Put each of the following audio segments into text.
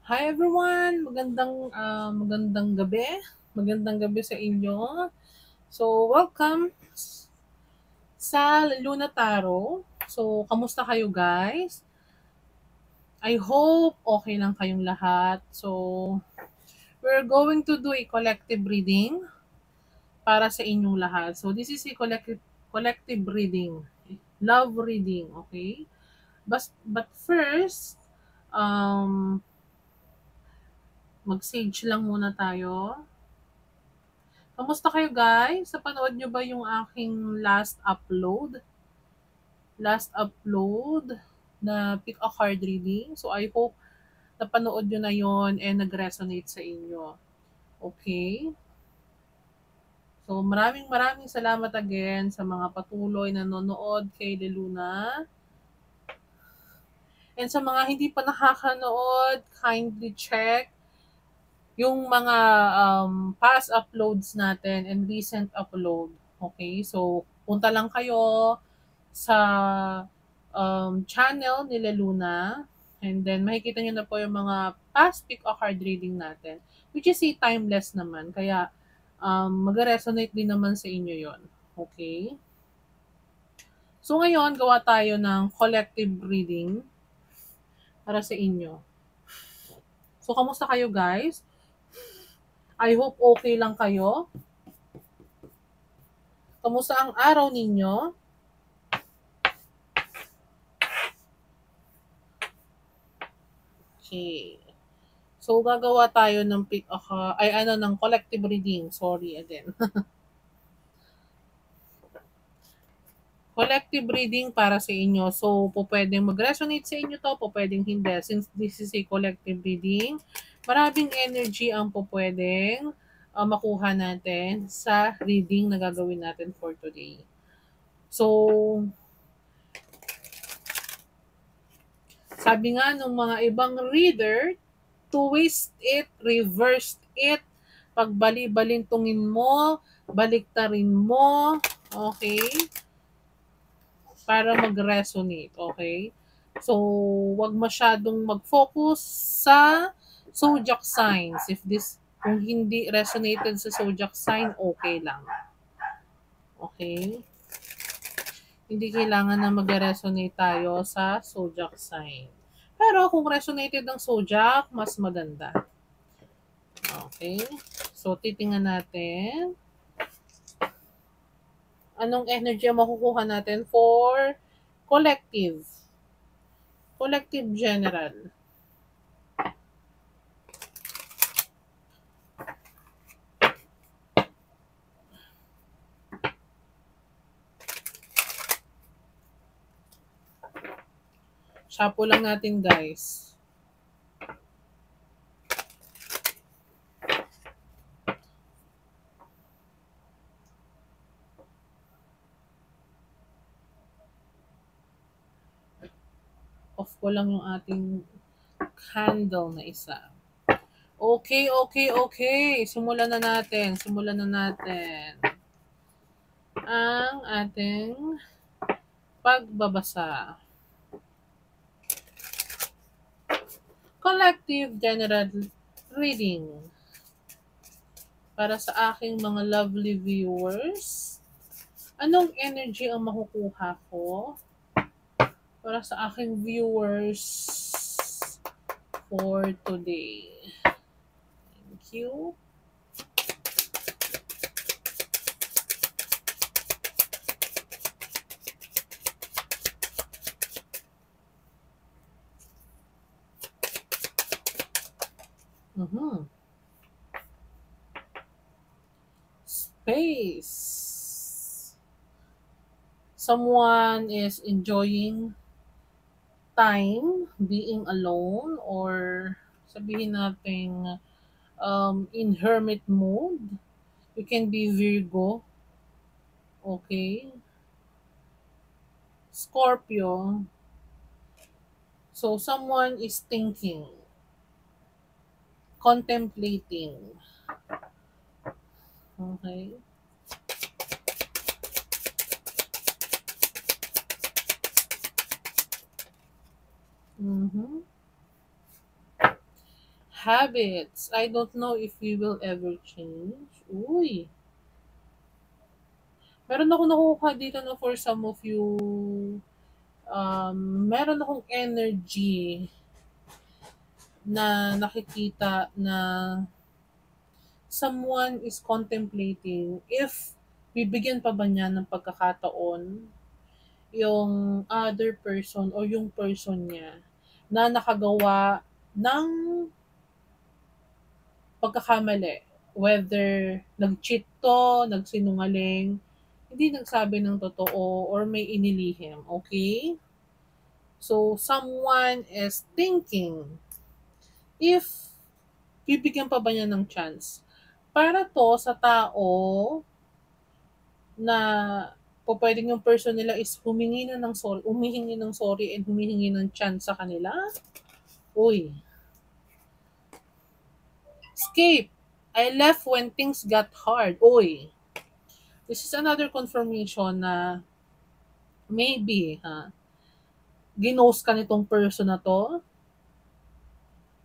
Hi everyone! Magandang gabi. Magandang gabi sa inyo. So, welcome sa Luna Tarot. So, kamusta kayo guys? I hope okay lang kayong lahat. So, we're going to do a collective reading para sa inyong lahat. So, this is a collective reading. Love reading, okay? But first, um, mag-sage lang muna tayo. Kamusta kayo guys? Napanood nyo ba yung aking last upload? Last upload na pick a card reading. So I hope napanood nyo na yon and nag-resonate sa inyo. Okay? So maraming salamat again sa mga patuloy na nanonood kay Leluna. And sa mga hindi pa nakakanood, kindly check yung mga past uploads natin and recent upload. Okay? So punta lang kayo sa channel ni Luna. And then, makikita nyo na po yung mga past pick a card reading natin. Which is a timeless naman. Kaya, mag-resonate din naman sa inyo yon. Okay? So, ngayon, gawa tayo ng collective reading para sa inyo. So, kamusta kayo guys? I hope okay lang kayo. Kamusta ang araw ninyo? Okay. So, gagawa tayo ng ng collective reading. Sorry again. Collective reading para sa inyo. So, po pwedeng mag-resonate sa inyo to, po pwedeng hindi. Since this is a collective reading, maraming energy ang po pwedeng makuha natin sa reading na gagawin natin for today. So, sabi nga ng mga ibang reader, twist it, reverse it, pagbali-balintungin mo, baliktarin mo, okay? Para mag-resonate, okay? So, wag masyadong mag-focus sa zodiac signs. Kung hindi resonated sa zodiac sign, okay lang. Okay? Hindi kailangan na mag-resonate tayo sa zodiac sign. Pero kung resonated ng zodiac, mas maganda. Okay? So, titingnan natin anong energy ang makukuha natin for collective. Collective general. Shuffle lang natin guys. Off ko lang yung ating candle na isa. Okay. Simulan na natin ang ating pagbabasa. Collective general reading para sa aking mga lovely viewers. Anong energy ang makukuha ko para sa aking viewers for today? Thank you. Mm-hmm. Space. Someone is enjoying time being alone or sabihin natin in hermit mode. You can be Virgo. Okay. Scorpio. So someone is thinking, contemplating. Okay. Mm-hmm. Habits. I don't know if we will ever change. Uy. Meron ako nakuha dito na for some of you, meron akong energy na nakikita na someone is contemplating if bibigyan pa ba niya ng pagkakataon yung other person o yung person niya na nakagawa ng pagkakamali. Whether nag-cheat to, nagsinungaling, hindi nagsabi ng totoo, or may inilihim. Okay? So, someone is thinking if bibigyan pa ba niya ng chance. Para to sa tao na po pwedeng yung person nila is humihingi ng sorry and humihingi ng chance sa kanila. Uy, escape. I left when things got hard. Uy, this is another confirmation na maybe, ginost ka nitong person na to.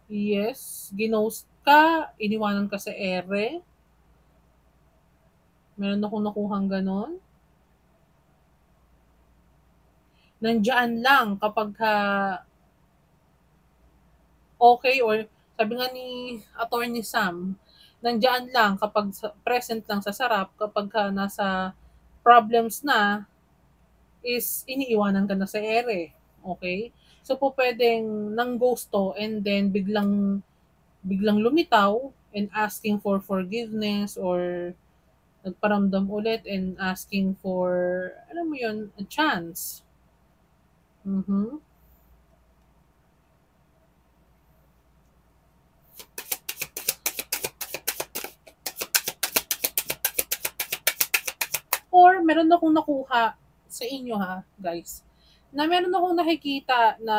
Yes, ginost ka, iniwanan ka sa ere. Meron akong nakuhang ganon. Nandiyan lang kapag okay, or sabi nga ni Attorney Sam, nandiyan lang kapag present lang sa sarap, kapag nasa problems na, is iniiwanan ka na sa ere. Okay? So po pwedeng nang gusto and then biglang lumitaw and asking for forgiveness, or nagparamdam ulit and asking for, alam mo yun, a chance. Mhm. Or meron akong nakuha sa inyo, guys, na meron akong nakikita na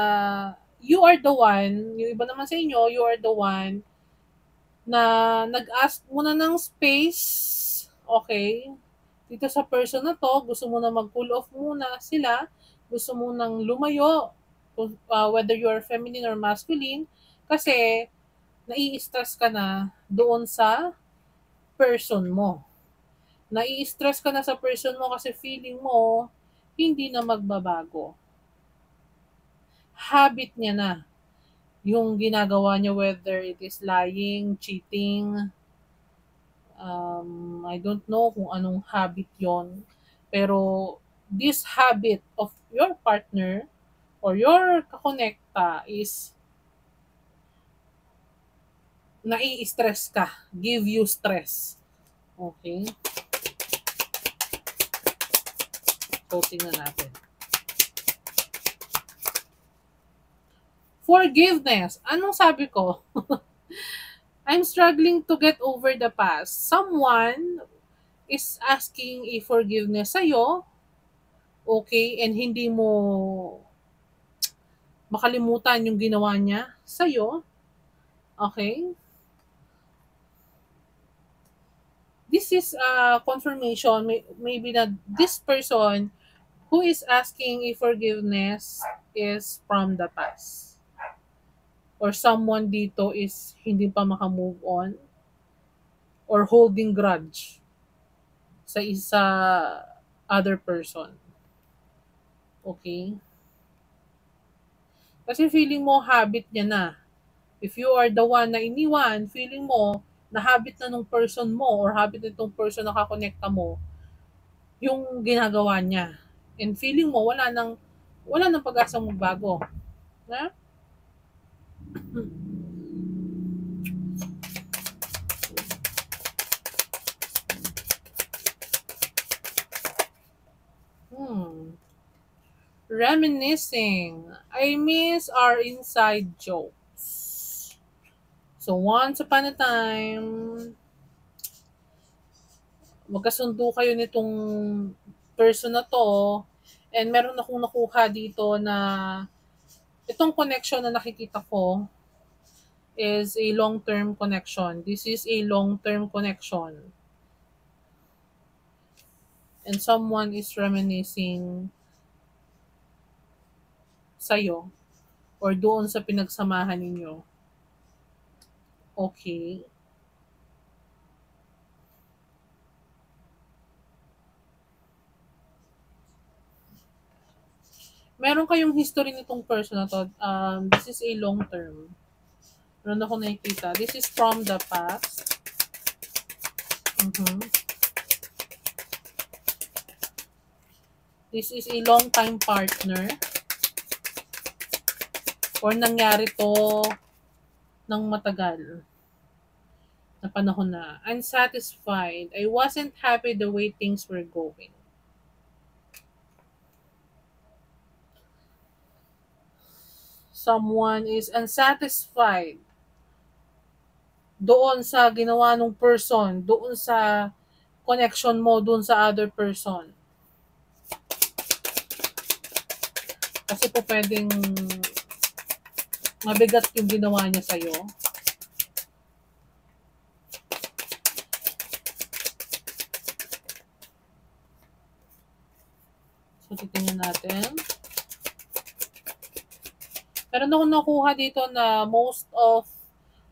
you are the one, yung iba naman sa inyo, you are the one na nag-ask muna ng space, okay, dito sa person na to, gusto mo na mag-cool off muna sila, gusto mo nang lumayo, whether you are feminine or masculine, kasi nai-stress ka na doon sa person mo. Nai-stress ka na sa person mo kasi feeling mo hindi na magbabago. Habit niya na yung ginagawa niya, whether it is lying, cheating, I don't know kung anong habit yon. Pero this habit of your partner or your kakonekta is nai-stress ka, give you stress. Okay? So, tingnan natin. Forgiveness. Anong sabi ko? I'm struggling to get over the past. Someone is asking a forgiveness sa'yo, okay, and hindi mo makalimutan yung ginawa niya sa'yo, okay? This is a confirmation, maybe that this person who is asking a forgiveness is from the past. Or someone dito is hindi pa makamove on or holding grudge sa isa other person. Okay? Kasi feeling mo habit niya na. If you are the one na iniwan, feeling mo na habit na nung person mo or habit nitong person na kakonekta mo yung ginagawa niya. And feeling mo wala nang pag-asang magbago. Na? Hmm. Reminiscing. I miss our inside jokes. So once upon a time, magkasundo kayo nitong person na to, and meron akong nakuha dito na itong connection na nakikita ko is a long-term connection. This is a long-term connection. And someone is reminiscing sa'yo or doon sa pinagsamahan ninyo. Okay. Meron kayong history nitong person na 'to, this is a long term. Meron akong nakikita. This is from the past. Mhm. This is a long time partner or nangyari 'to ng matagal na panahon na. Unsatisfied. I wasn't happy the way things were going. Someone is unsatisfied doon sa ginawa ng person, doon sa connection mo doon sa other person. Kasi po pwedeng mabigat yung ginawa niya sa'yo. So, titingnan natin. Meron akong nakuha dito na most of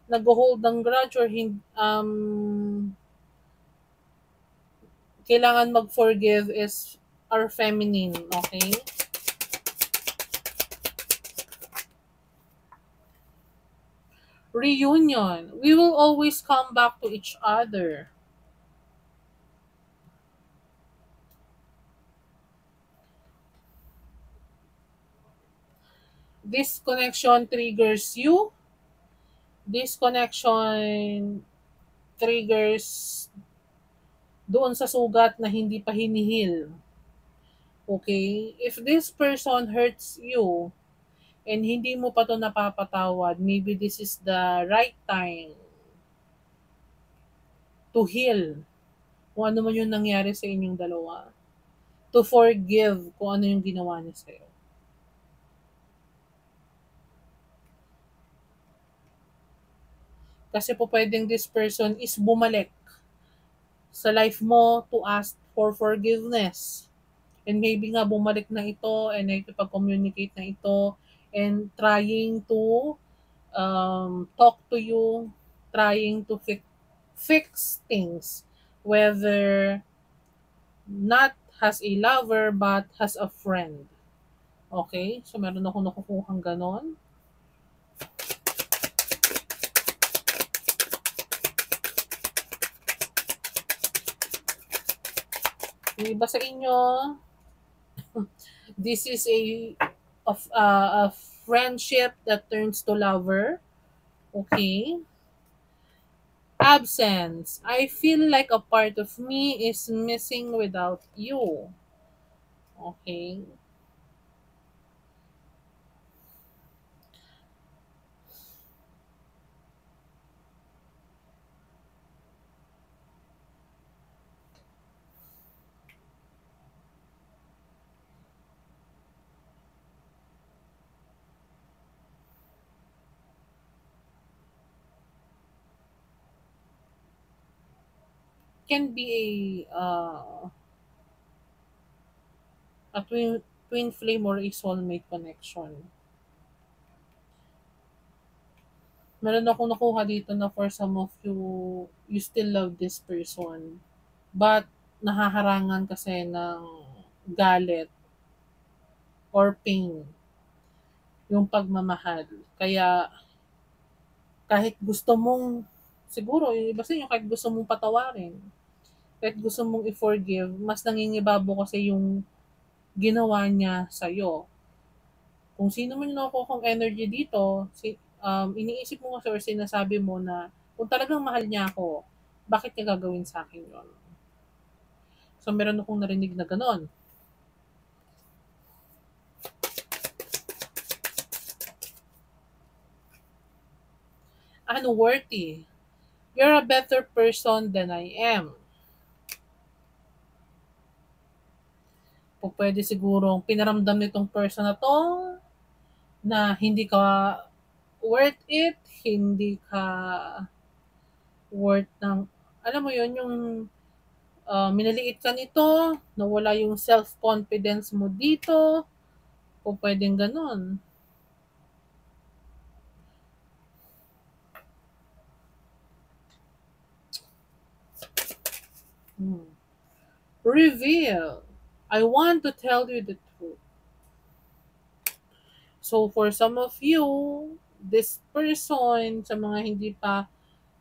nag-hold ng grudge or kailangan mag-forgive is are feminine, okay? Reunion. We will always come back to each other. This connection triggers you. This connection triggers doon sa sugat na hindi pa hinihil. Okay? If this person hurts you and hindi mo pa to napapatawad, maybe this is the right time to heal kung ano man yung nangyari sa inyong dalawa. To forgive kung ano yung ginawa niya sa'yo. Kasi po pwedeng this person is bumalik sa life mo to ask for forgiveness. And maybe nga bumalik na ito and nakikipag-communicate na ito and trying to talk to you, trying to fix things, whether not has a lover but has a friend. Okay? So, meron ako nakukuhang ganon. Yung iba sa inyo, this is a friendship that turns to lover. Okay? Absence. I feel like a part of me is missing without you. Okay? Can be a twin flame or a soulmate connection. Meron akong nakuha dito na for some of you, you still love this person. But nahaharangan kasi ng galit or pain yung pagmamahal. Kaya kahit gusto mong, siguro, yung iba sa inyo, kahit gusto mong patawarin, kahit gusto mong i-forgive, mas nangingibabo kasi yung ginawa niya sa'yo. Kung sino man yung nakukuha kong energy dito, iniisip mo kasi or sinasabi mo na kung talagang mahal niya ako, bakit niya gagawin sa akin yun? So, meron akong narinig na ganon. Unworthy. You're a better person than I am. Pwede sigurong pinaramdam nitong person na to na hindi ka worth it, hindi ka worth ng, alam mo yun, yung minaliit ka nito, nawala yung self-confidence mo dito, o pwedeng ganun. Reveal. I want to tell you the truth. So for some of you, this person, sa mga hindi pa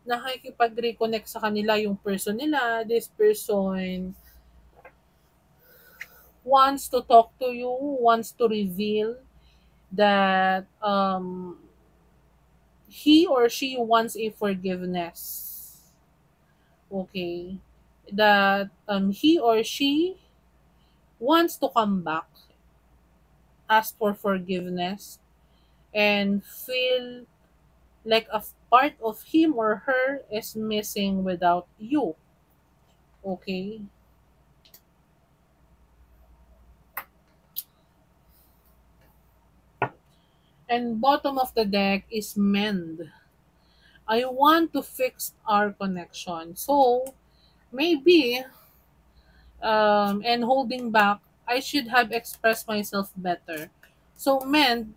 nakikipag-reconnect sa kanila yung person nila, this person wants to talk to you, wants to reveal that he or she wants a forgiveness. Okay? That he or she wants to come back, ask for forgiveness, and feel like a part of him or her is missing without you. Okay? And bottom of the deck is mend. I want to fix our connection. So, maybe, and holding back, I should have expressed myself better. So, mend,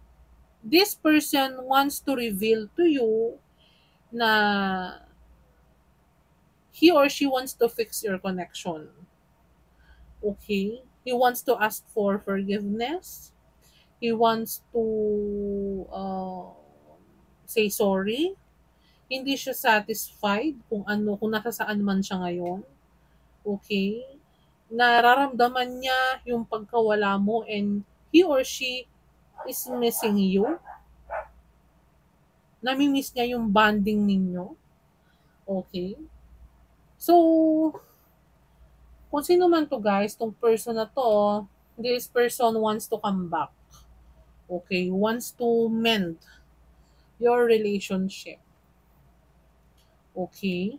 this person wants to reveal to you na he or she wants to fix your connection. Okay? He wants to ask for forgiveness. He wants to say sorry. Hindi siya satisfied kung nasa saan man siya ngayon. Okay? Nararamdaman niya yung pagkawala mo and he or she is missing you. Nami-miss niya yung bonding ninyo. Okay? So, kung sino man to guys, tong person na to, this person wants to come back. Okay? Wants to mend your relationship. Okay?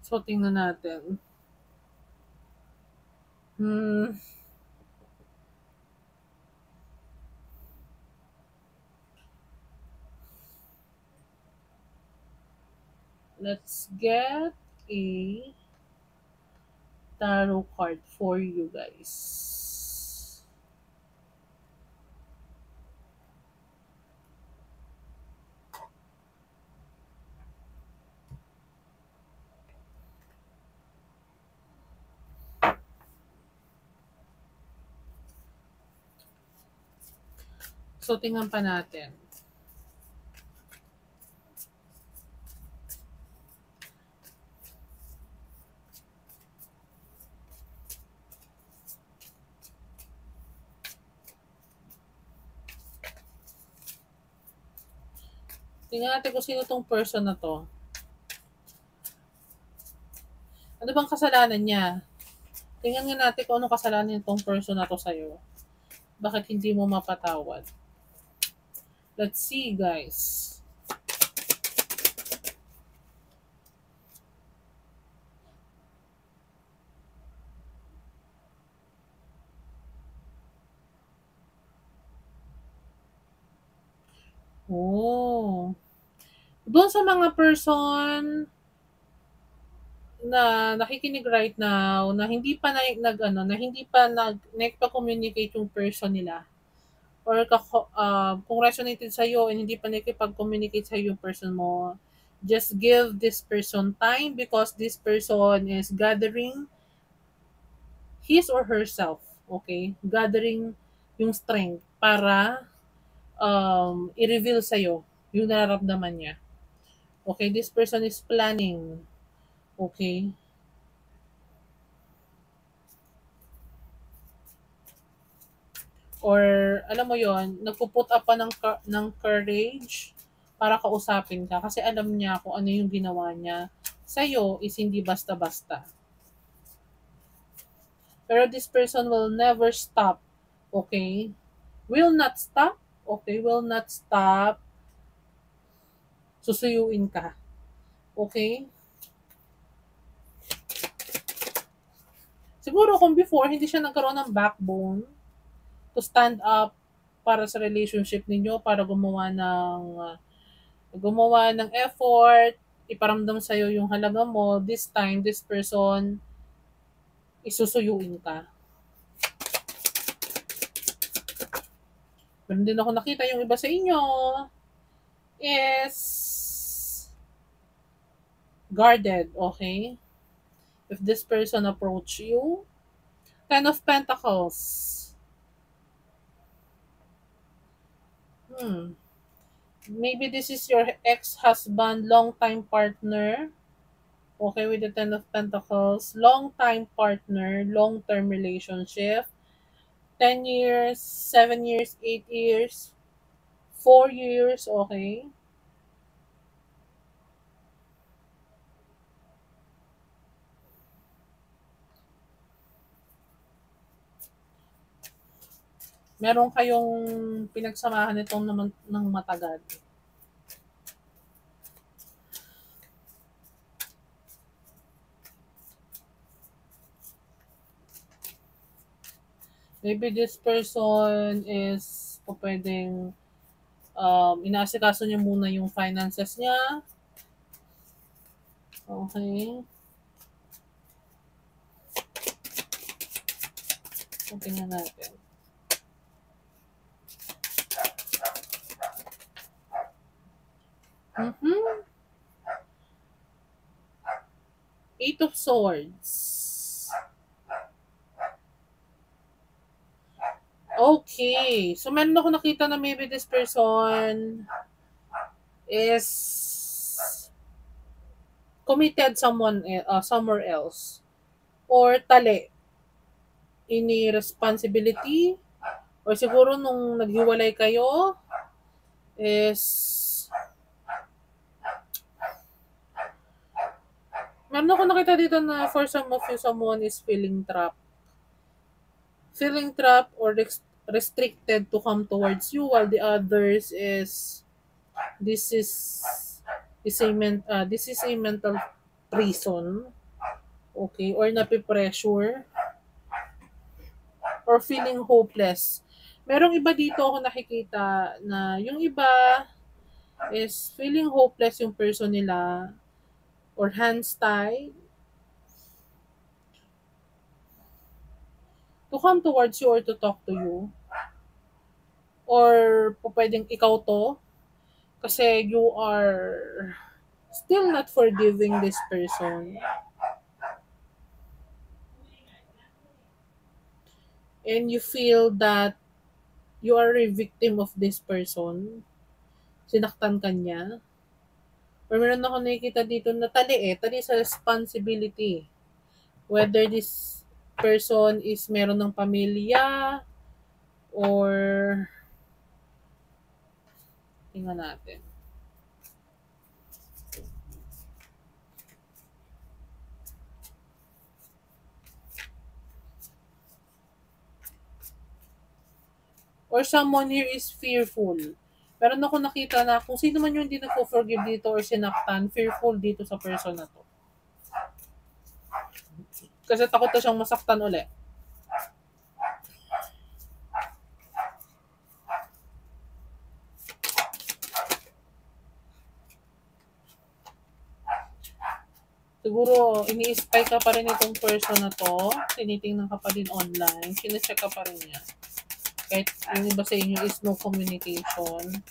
So, tingnan natin. Hmm, let's get a tarot card for you guys. So, tingnan pa natin. Tingnan natin kung sino tong person na to. Ano bang kasalanan niya? Tingnan nga natin kung anong kasalanan nitong person na to sa'yo. Bakit hindi mo mapatawad? Let's see, guys. Oh. Doon sa mga person na nakikinig right now na hindi pa na hindi pa nagpa-communicate yung person nila or kung resonated sa iyo and hindi pa nakikipag-communicate sa yung person mo, just give this person time because this person is gathering his or herself, okay? Gathering yung strength para i-reveal sa iyo yung nararamdaman niya. Okay, this person is planning. Okay? Or alam mo yon, nagpo-put up pa ng courage para kausapin ka kasi alam niya kung ano yung ginawa niya sa'yo is hindi basta-basta. Pero this person will never stop. Okay? Will not stop. Okay? Will not stop. Susuyuin ka. Okay? Siguro kung before, hindi siya nagkaroon ng backbone to stand up para sa relationship ninyo, para gumawa ng effort, iparamdam sa'yo yung halaga mo, this time, this person, isusuyuin ka. Meron din ako nakita yung iba sa inyo is guarded, okay? If this person approach you, Ten of Pentacles. Maybe this is your ex-husband, long-time partner. Okay, with the Ten of Pentacles, long-time partner, long-term relationship, 10 years, 7 years, 8 years, 4 years, okay? Meron kayong pinagsamahan nitong naman ng matagal. Maybe this person is pwedeng inaasikaso niya muna yung finances niya. Okay. So, tingnan natin. Eight of Swords. Okay. So, meron ako nakita na maybe this person is committed somewhere else. Or tali. Any responsibility. Or siguro nung naghiwalay kayo is meron ako nakita dito na for some of you, someone is feeling trapped. Feeling trapped or restricted to come towards you while the others is this is this is a mental prison, okay, or napipressure or feeling hopeless. Merong iba dito ako nakikita na yung iba is feeling hopeless yung person nila or hands tied to come towards you or to talk to you. Or pwedeng ikaw to kasi you are still not forgiving this person. And you feel that you are a victim of this person. Sinaktan ka niya. Or meron ako nakikita dito na tali sa responsibility. Whether this person is meron ng pamilya or tingnan natin. Or someone here is fearful. Meron ako nakita na kung sino man yung hindi nagpo-forgive dito or sinaktan, fearful dito sa person na to. Kasi takot na siyang masaktan ulit. Siguro, ini-spy ka pa rin itong person na to. Tinitingnan ka pa din online. Sinecheck ka pa rin niya. Kahit yung iba sa inyo is no communication.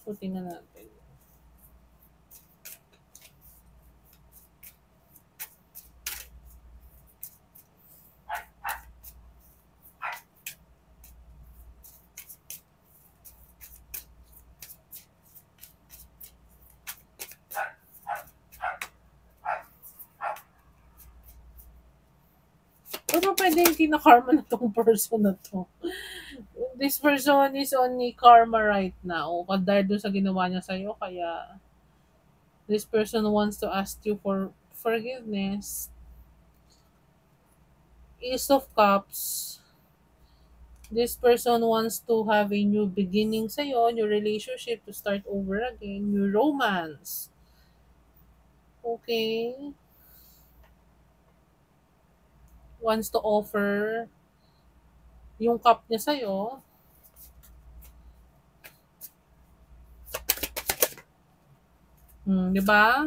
So, tingnan natin. Pero pwede hindi na karma na tong person na to. This person is only karma right now. Dahil doon sa ginawa niya sa'yo, kaya this person wants to ask you for forgiveness. Ace of Cups. This person wants to have a new beginning sa'yo, new relationship, to start over again, new romance. Okay? Wants to offer yung cup niya sa'yo. Di ba?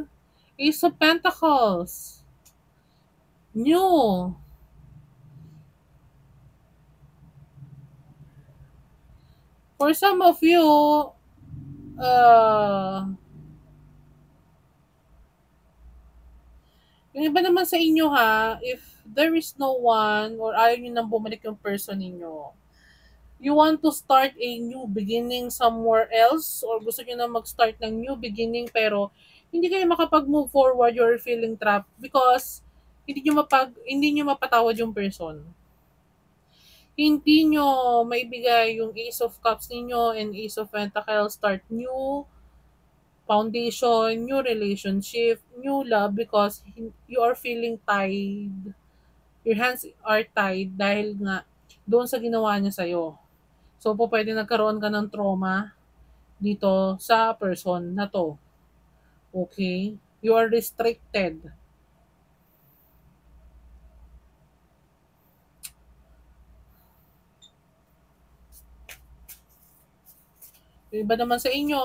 Ace of Pentacles. New. For some of you, uh, yung iba naman sa inyo ha, if there is no one or ayaw nyo nang bumalik yung person ninyo, you want to start a new beginning somewhere else or gusto nyo na mag-start ng new beginning pero hindi kayo makapag-move forward, you're feeling trapped because hindi nyo mapatawad yung person. Hindi nyo maibigay yung Ace of Cups ninyo and Ace of Pentacles, start new foundation, new relationship, new love because you are feeling tied. Your hands are tied dahil nga doon sa ginawa niya sa'yo. So, po pwede nagkaroon ka ng trauma dito sa person na to. Okay? You are restricted. Yung iba naman sa inyo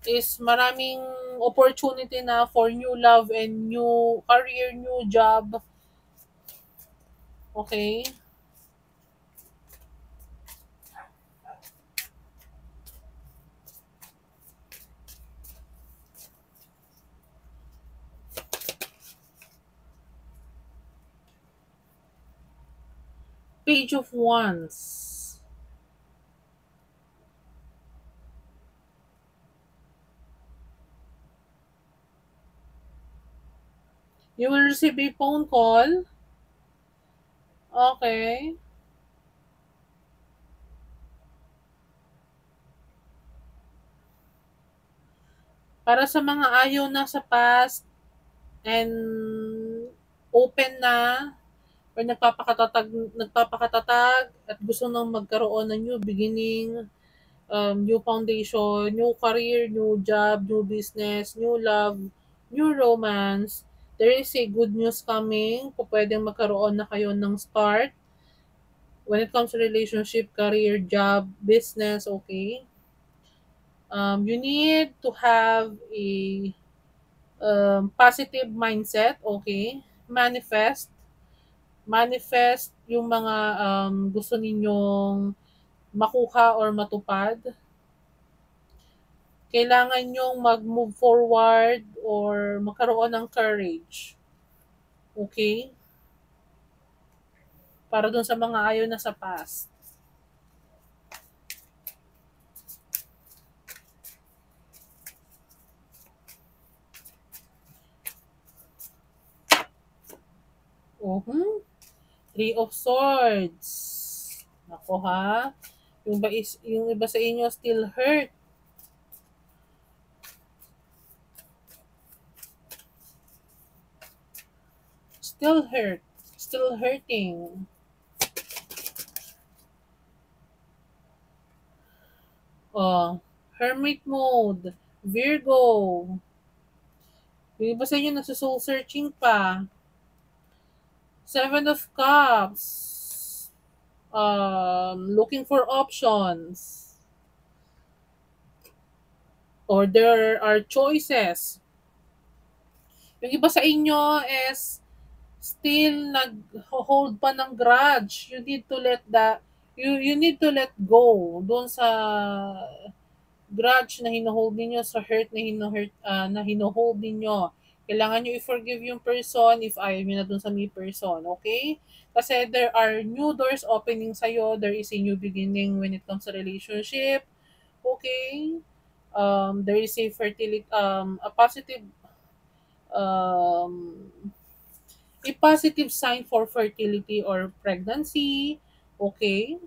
is maraming opportunity na for new love and new career, new job. Okay? Page of Wands. You will receive a phone call. Okay. Para sa mga ayaw na sa past and open na or nagpapakatatag at gusto nang magkaroon ng new beginning, new foundation, new career, new job, new business, new love, new romance, there is a good news coming. Pwedeng magkaroon na kayo ng start when it comes to relationship, career, job, business, okay? You need to have a positive mindset, okay? Manifest yung mga gusto ninyong makuha or matupad. Kailangan nyong mag-move forward or magkaroon ng courage. Okay? Para dun sa mga ayaw na sa past. Three of Swords. Ako ha. Yung iba sa inyo still hurt. Still hurt. Still hurting. Hermit mode. Virgo. Yung iba sa inyo nasa soul searching pa. Seven of Cups. Looking for options. Or there are choices. Yung iba sa inyo is still nag-hold pa ng grudge. You need to let go doon sa grudge na hino-hold ninyo, sa hurt na hino-hold ninyo. Kailangan nyo i-forgive yung person if ayaw nyo na dun sa may person, okay? Kasi there are new doors opening sa'yo, there is a new beginning when it comes to relationship, okay? There is um, a positive sign for fertility or pregnancy, okay?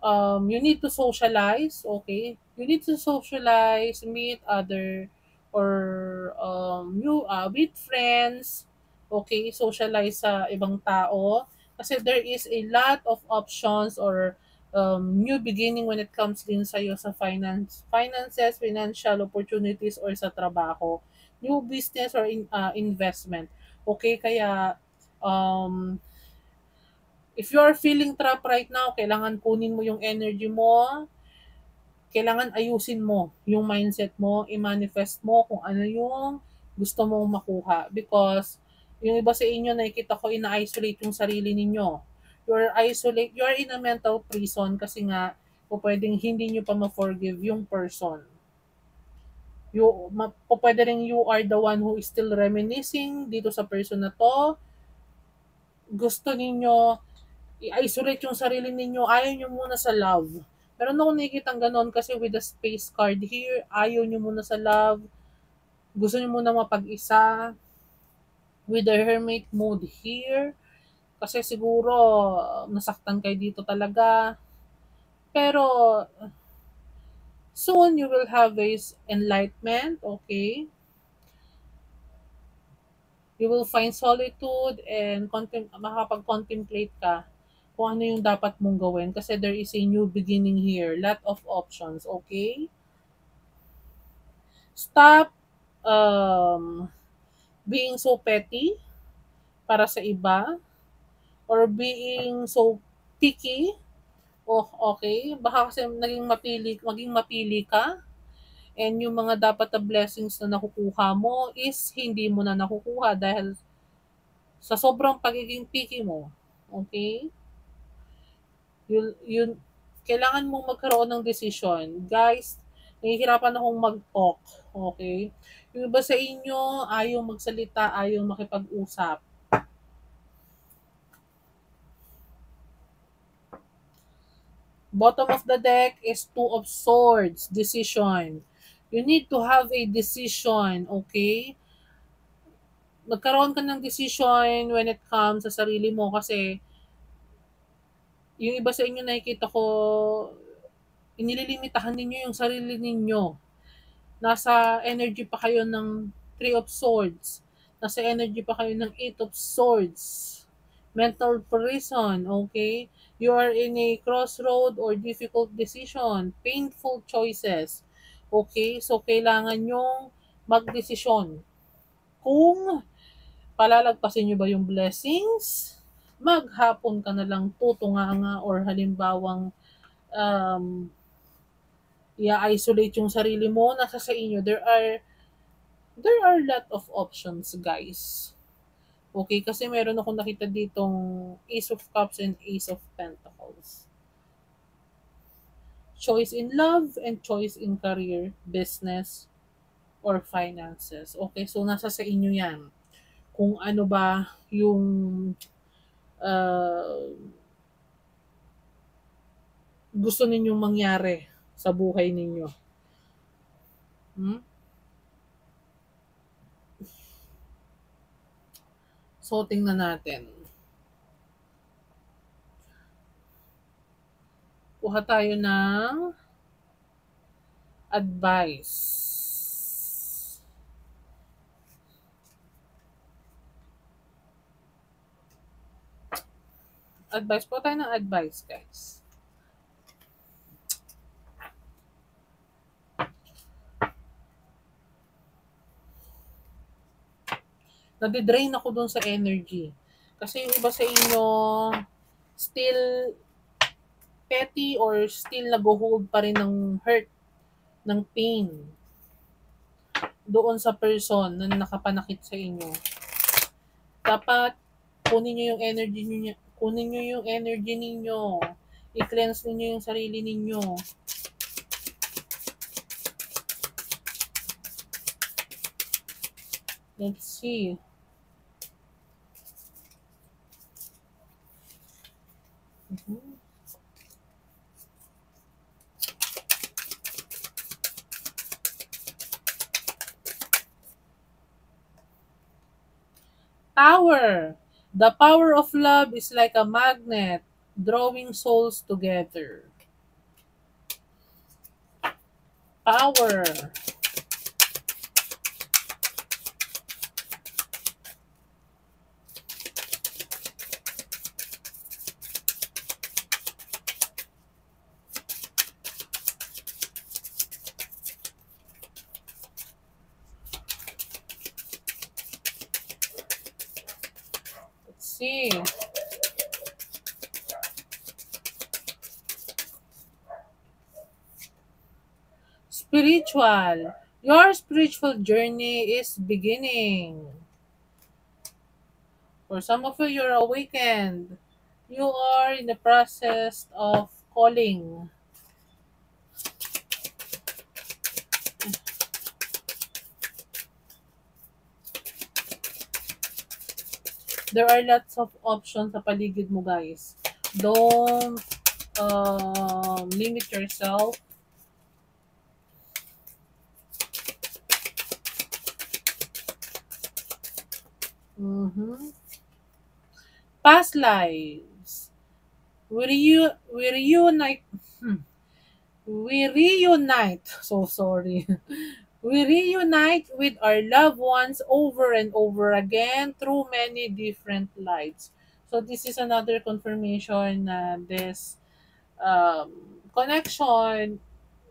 You need to socialize, okay? You need to socialize, meet other or you with friends, okay? Socialize sa ibang tao kasi there is a lot of options or new beginning when it comes din sa iyo sa finances, financial opportunities or sa trabaho, new business or investment. Okay, kaya um, if you are feeling trapped right now, kailangan kunin mo yung energy mo kailangan ayusin mo yung mindset mo, i-manifest mo kung ano yung gusto mong makuha. Because yung iba sa inyo, nakikita ko, ina-isolate yung sarili ninyo. You're in a mental prison kasi nga, o pwedeng hindi nyo pa ma-forgive yung person. Pwede rin you are the one who is still reminiscing dito sa person na to. Gusto ninyo i-isolate yung sarili ninyo, ayaw nyo muna sa love. Meron akong nakikita ganon kasi with the space card here, ayaw nyo muna sa love, gusto nyo muna mapag-isa. With the hermit mode here, kasi siguro nasaktan kayo dito talaga. Pero soon you will have this enlightenment, okay? You will find solitude and makapag-contemplate ka kung ano yung dapat mong gawin kasi there is a new beginning here. Lot of options, okay? Stop being so petty para sa iba or being so picky. Oh, okay. Baka kasi maging mapili ka and yung mga dapat na blessings na nakukuha mo is hindi mo na nakukuha dahil sa sobrang pagiging picky mo. Okay? Yun, kailangan mong magkaroon ng decision. Guys, nahihirapan akong mag-talk. Okay? Yung iba sa inyo, ayaw magsalita, ayaw makipag-usap. Bottom of the deck is Two of Swords, decision. You need to have a decision, okay? Magkaroon ka ng decision when it comes sa sarili mo kasi yung iba sa inyo nakikita ko, inililimitahan ninyo yung sarili ninyo. Nasa energy pa kayo ng Three of Swords. Nasa energy pa kayo ng Eight of Swords. Mental prison, okay? You are in a crossroad or difficult decision. Painful choices. Okay? So, kailangan nyong magdesisyon. Kung palalagpasin nyo ba yung blessings, maghapon ka na lang tutunganga or halimbawang um, i-isolate yung sarili mo, nasa sa inyo. There are a lot of options, guys. Okay, kasi meron akong nakita ditong Ace of Cups and Ace of Pentacles. Choice in love and choice in career, business, or finances. Okay, so nasa sa inyo yan. Kung ano ba yung uh, gusto ninyong mangyari sa buhay ninyo. Hmm? So, tingnan natin. Kuha tayo ng advice. Advice po tayo ng advice, guys. Nadidrain ako dun sa energy. Kasi yung iba sa inyo, still petty or still nag-hold pa rin ng hurt, ng pain doon sa person na nakapanakit sa inyo. Dapat kunin niyo yung energy niyo, kunin niyo yung energy ninyo. I-cleanse niyo yung sarili ninyo. Let's see. Mm-hmm. Power. The power of love is like a magnet, drawing souls together. Power. Let's see. Spiritual. Your spiritual journey is beginning. For some of you, you're awakened. You are in the process of calling. There are lots of options sa paligid mo, guys. Don't limit yourself. Mhm. Past lives. We reunite. We reunite. So sorry. We reunite with our loved ones over and over again through many different lives. So this is another confirmation na this um, connection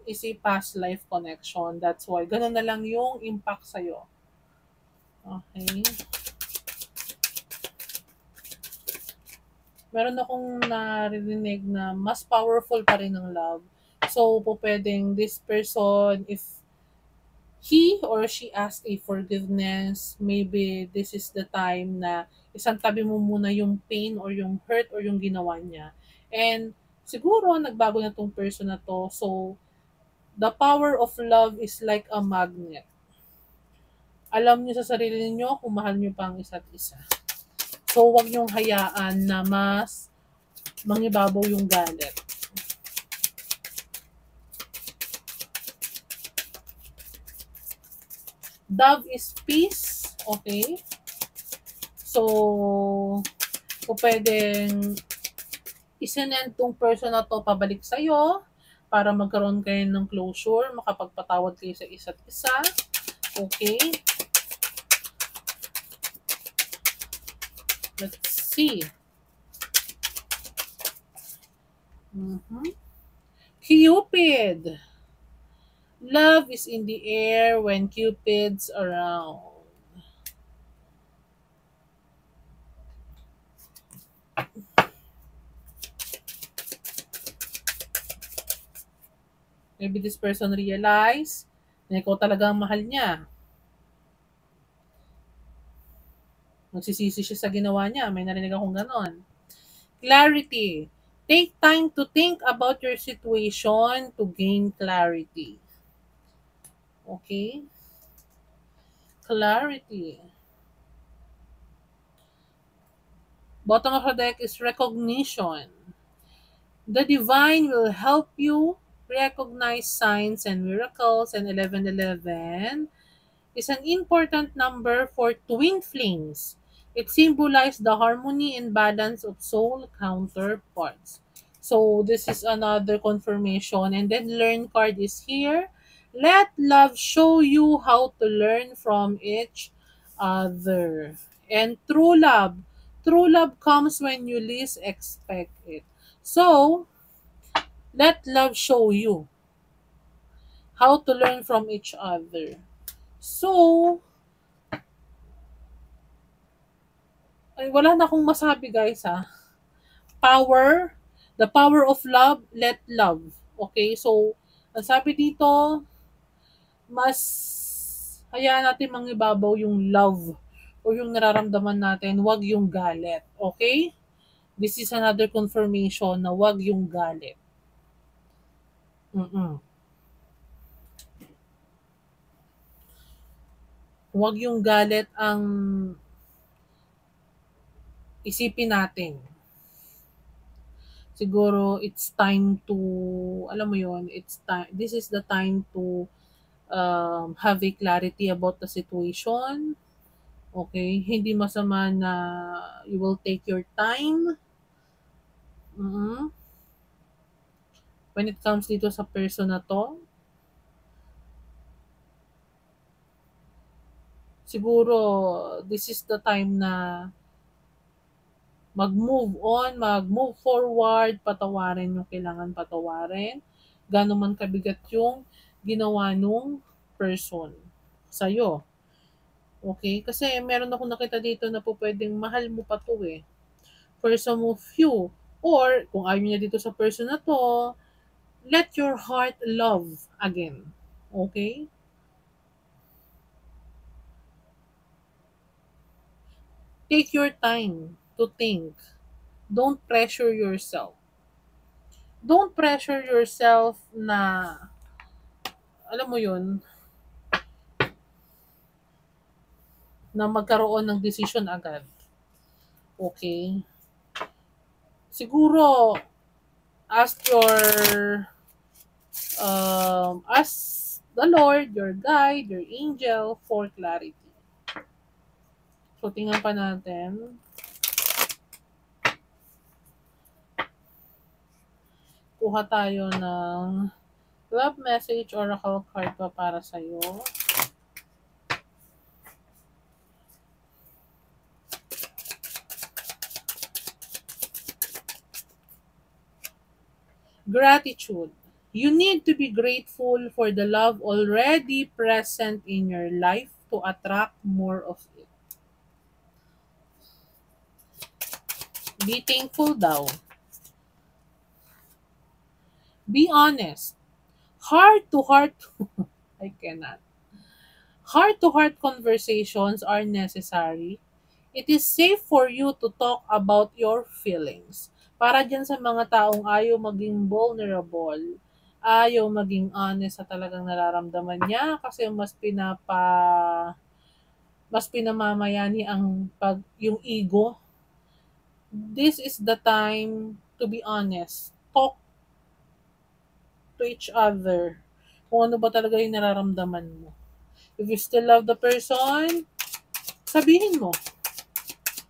is a past life connection. That's why ganun na lang yung impact sa'yo. Okay. Meron akong naririnig na mas powerful pa rin ng love. So, po pwedeng this person, if he or she asks a forgiveness, maybe this is the time na isang tabi mo muna yung pain or yung hurt or yung ginawa niya. And siguro, nagbago na tong person na to. So, the power of love is like a magnet. Alam niyo sa sarili niyo kung mahal niyo pa ang isa't isa. So, wag niyong hayaan na mas mangibabaw yung galit. Dove is peace. Okay? So, kung pwedeng isinend tong person na to pabalik sa'yo para magkaroon kayo ng closure, makapagpatawad kayo sa isa't isa. Okay? Let's see. Mhm. Cupid. Love is in the air when Cupid's around. Maybe this person realize na ikaw talaga ang mahal niya. Magsisisi siya sa ginawa niya. May narinig akong ganon. Clarity. Take time to think about your situation to gain clarity. Okay? Clarity. Bottom of the deck is recognition. The divine will help you recognize signs and miracles, and 1111 is an important number for twin flames. It symbolizes the harmony and balance of soul counterparts. So this is another confirmation. And then learn card is here. Let love show you how to learn from each other. And true love comes when you least expect it. So let love show you how to learn from each other. So, ay, wala na akong masabi guys ha. Power, the power of love, let love. Okay, so, ang sabi dito, mas hayaan natin mangibabaw yung love o yung nararamdaman natin, wag yung galit. Okay? This is another confirmation na wag yung galit. Mm-mm. Wag yung galit ang isipin natin. Siguro it's time to, alam mo yon, it's time, this is the time to have a clarity about the situation. Okay? Hindi masama na you will take your time. Mhm. When it comes dito sa person na to, siguro this is the time na mag-move on, mag-move forward, patawarin yung kailangan patawarin. Gano'n man kabigat yung ginawa nung person sa'yo. Okay? Kasi meron ako nakita dito na po pwedeng mahal mo pa to eh. For some of you. Or, kung ayaw niya dito sa person na to, let your heart love again. Okay? Take your time to think. Don't pressure yourself. Don't pressure yourself na, alam mo yun, na magkaroon ng decision agad. Okay? Siguro, ask ask the Lord, your guide, your angel for clarity. So, tingnan pa natin. Kuha tayo ng love message oracle card pa para sa'yo. Gratitude. You need to be grateful for the love already present in your life to attract more of it. Be thankful daw. Be honest. Heart to heart. I cannot. Heart to heart conversations are necessary. It is safe for you to talk about your feelings. Para dyan sa mga taong ayaw maging vulnerable, ayaw maging honest sa talagang nararamdaman niya kasi mas pinamamayani ang yung ego. This is the time to be honest. Talk to each other kung ano ba talaga yung nararamdaman mo. If you still love the person, sabihin mo.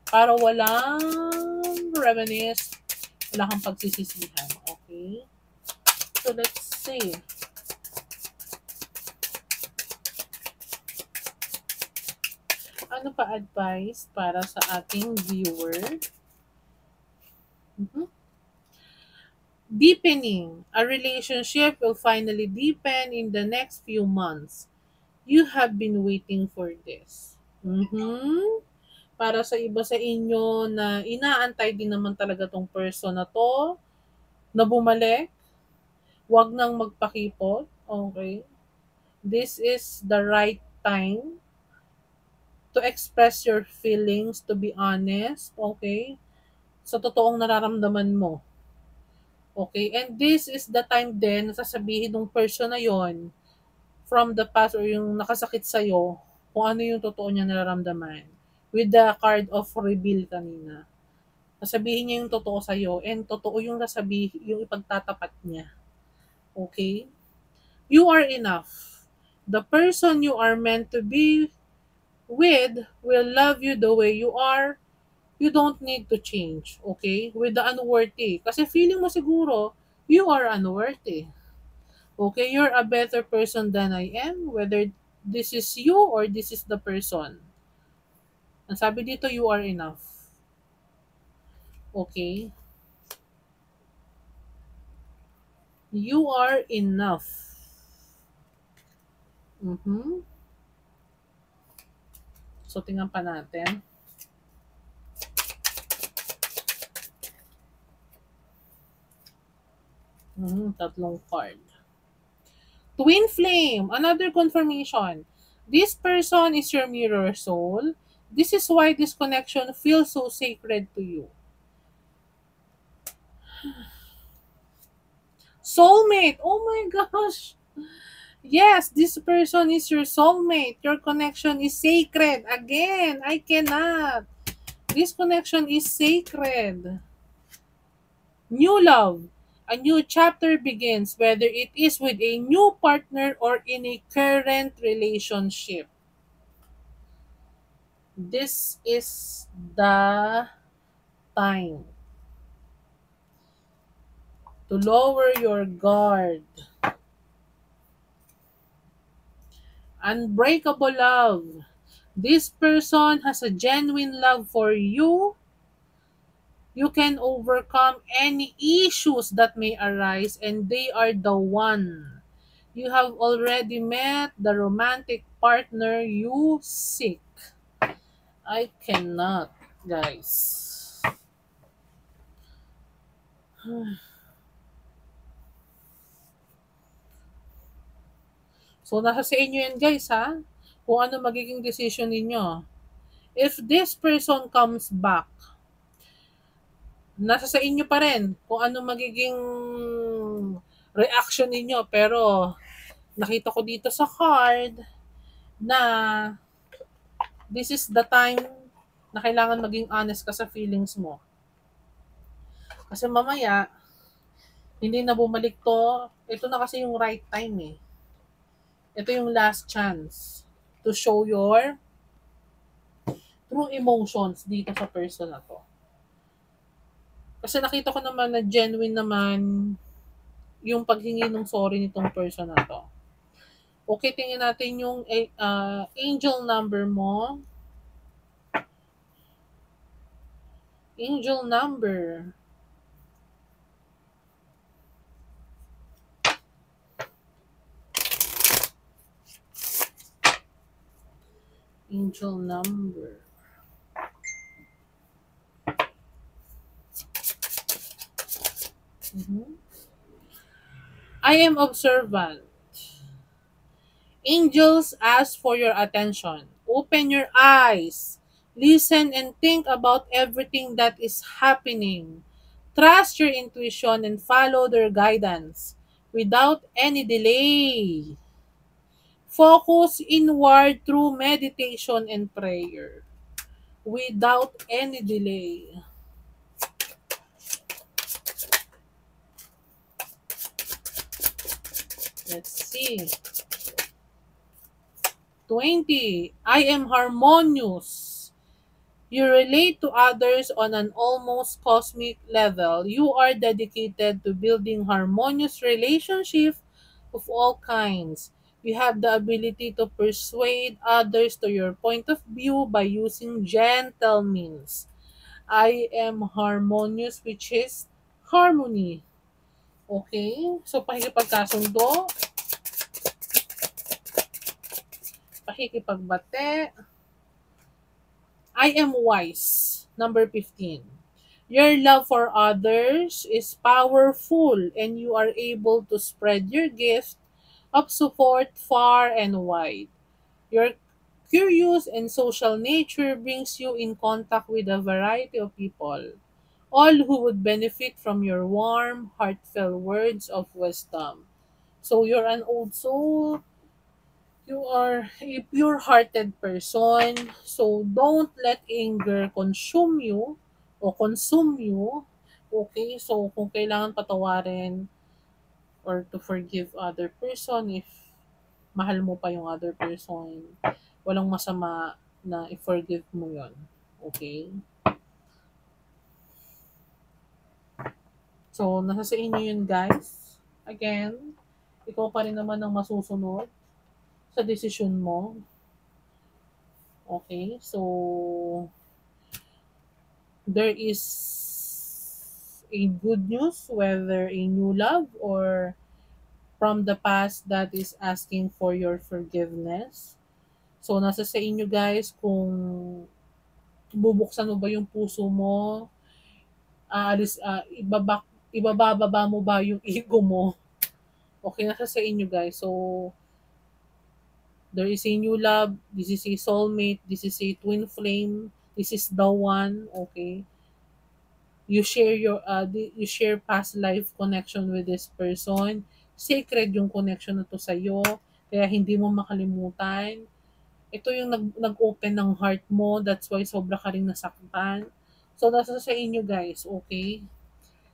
Para walang reminisce, wala kang pagsisisihan. Okay? So, let's see. Ano pa advice para sa ating viewer? Mhm. Deepening. A relationship will finally deepen in the next few months. You have been waiting for this. Mhm. Para sa iba sa inyo na inaantay din naman talaga tong person na to, na bumalik, wag nang magpakipot. Okay? This is the right time to express your feelings, to be honest. Okay? Sa totoong nararamdaman mo. Okay? And this is the time din na sasabihin ng person na yon from the past or yung nakasakit sa'yo kung ano yung totoo niya nararamdaman. With the card of reveal kanina. Sasabihin niya yung totoo sa'yo and totoo yung yung ipagtatapat niya. Okay? You are enough. The person you are meant to be with will love you the way you are. You don't need to change, okay? With the unworthy. Kasi feeling mo siguro, you are unworthy. Okay? You're a better person than I am, whether this is you or this is the person. Ang sabi dito, you are enough. Okay? You are enough. Mhm. So, tingnan pa natin. Tatlong card. Twin flame, another confirmation. This person is your mirror soul. This is why this connection feels so sacred to you. Soulmate, oh my gosh. Yes, this person is your soulmate. Your connection is sacred. Again, I cannot. This connection is sacred. New love. A new chapter begins, whether it is with a new partner or in a current relationship. This is the time to lower your guard. Unbreakable love. This person has a genuine love for you. You can overcome any issues that may arise, and they are the one. You have already met the romantic partner you seek. I cannot, guys. So, nasa sa inyo yan guys ha, kung ano magiging decision ninyo. If this person comes back, nasa sa inyo pa rin kung ano magiging reaction ninyo. Pero, nakita ko dito sa card na this is the time na kailangan maging honest ka sa feelings mo. Kasi mamaya, hindi na bumalik to. Ito na kasi yung right time eh. Ito yung last chance to show your true emotions dito sa person na to. Kasi nakita ko naman na genuine naman yung paghingi ng sorry nitong person na to. Okay, tingnan natin yung angel number mo. Angel number. Angel number. I am observant. Angels ask for your attention. Open your eyes. Listen and think about everything that is happening. Trust your intuition and follow their guidance without any delay. Focus inward through meditation and prayer without any delay. Let's see. 20. I am harmonious. You relate to others on an almost cosmic level. You are dedicated to building harmonious relationships of all kinds. You have the ability to persuade others to your point of view by using gentle means. I am harmonious, which is harmony. Okay? So, pakikipagkasundo, pakikipagbate. I am wise. Number 15. Your love for others is powerful and you are able to spread your gift of support far and wide. Your curious and social nature brings you in contact with a variety of people, all who would benefit from your warm, heartfelt words of wisdom. So you're an old soul. You are a pure-hearted person. So don't let anger consume you o consume you. Okay? So kung kailangan patawarin or to forgive other person if mahal mo pa yung other person, walang masama na i-forgive mo yon. Okay? So, nasa sa inyo yun guys. Again, ikaw pa rin naman ang masusunod sa desisyon mo. Okay? So, there is a good news, whether a new love or from the past that is asking for your forgiveness. So, nasa sa inyo guys kung bubuksan mo ba yung puso mo, ibababa mo ba yung ego mo. Okay, nasa sa inyo guys. So, there is a new love, this is a soulmate, this is a twin flame, this is the one, okay? You share past life connection with this person. Sacred yung connection na to sa iyo, kaya hindi mo makalimutan. Ito yung nag-open ng heart mo, that's why sobra ka ring nasaktan. So, nasa sa inyo guys, okay?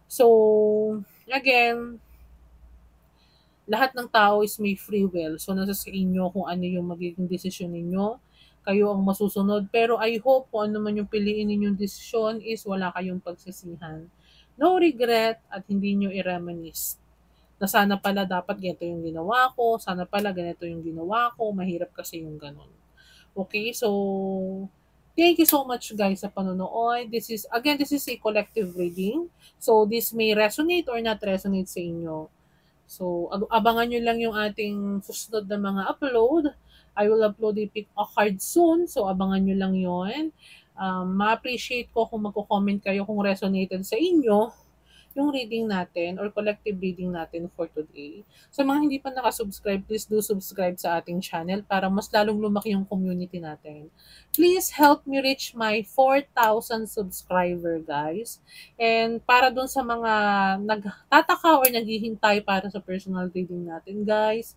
So, again, lahat ng tao is may free will. So, nasa sa inyo kung ano yung magiging desisyon ninyo. Kayo ang masusunod. Pero I hope kung ano man yung piliin ninyong desisyon is wala kayong pagsisihan. No regret at hindi nyo i-reminisce na sana pala dapat ganito yung ginawa ko, sana pala ganito yung ginawa ko, mahirap kasi yung ganun. Okay, so thank you so much guys sa panonood. This is a collective reading. So this may resonate or not resonate sa inyo. So abangan nyo lang yung ating susunod na mga upload. I will upload a card soon. So abangan nyo lang yon. Ma-appreciate ko kung magko-comment kayo kung resonated sa inyo yung reading natin or collective reading natin for today. Sa mga hindi pa nakasubscribe, please do subscribe sa ating channel para mas lalong lumaki yung community natin. Please help me reach my 4,000 subscriber, guys. And para dun sa mga nagtataka or naghihintay para sa personal reading natin, guys,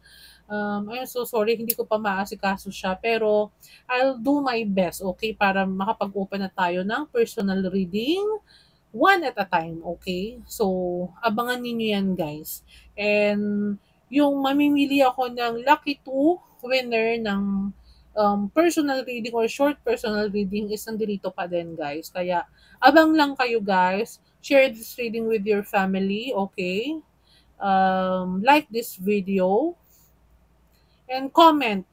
I'm so sorry, hindi ko pa maasikaso siya. Pero, I'll do my best, okay? Para makapag-open na tayo ng personal reading one at a time, okay? So, abangan ninyo yan, guys. And, yung mamimili ako ng lucky 2 winner ng personal reading or short personal reading is nandito pa din, guys. Kaya, abang lang kayo, guys. Share this reading with your family, okay? Like this video and comment,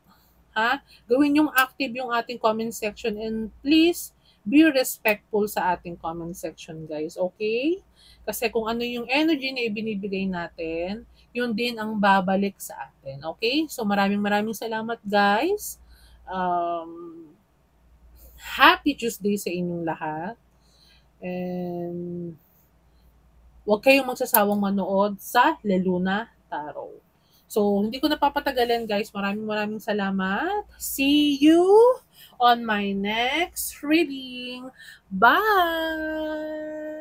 ha? Gawin yung active yung ating comment section and please be respectful sa ating comment section, guys. Okay? Kasi kung ano yung energy na ibinibigay natin, yun din ang babalik sa atin. Okay? So maraming salamat, guys. Happy Tuesday sa inyong lahat. And huwag kayong magsasawang manood sa La Luna Tarot. So, hindi ko napapatagalin, guys. Maraming salamat. See you on my next reading. Bye!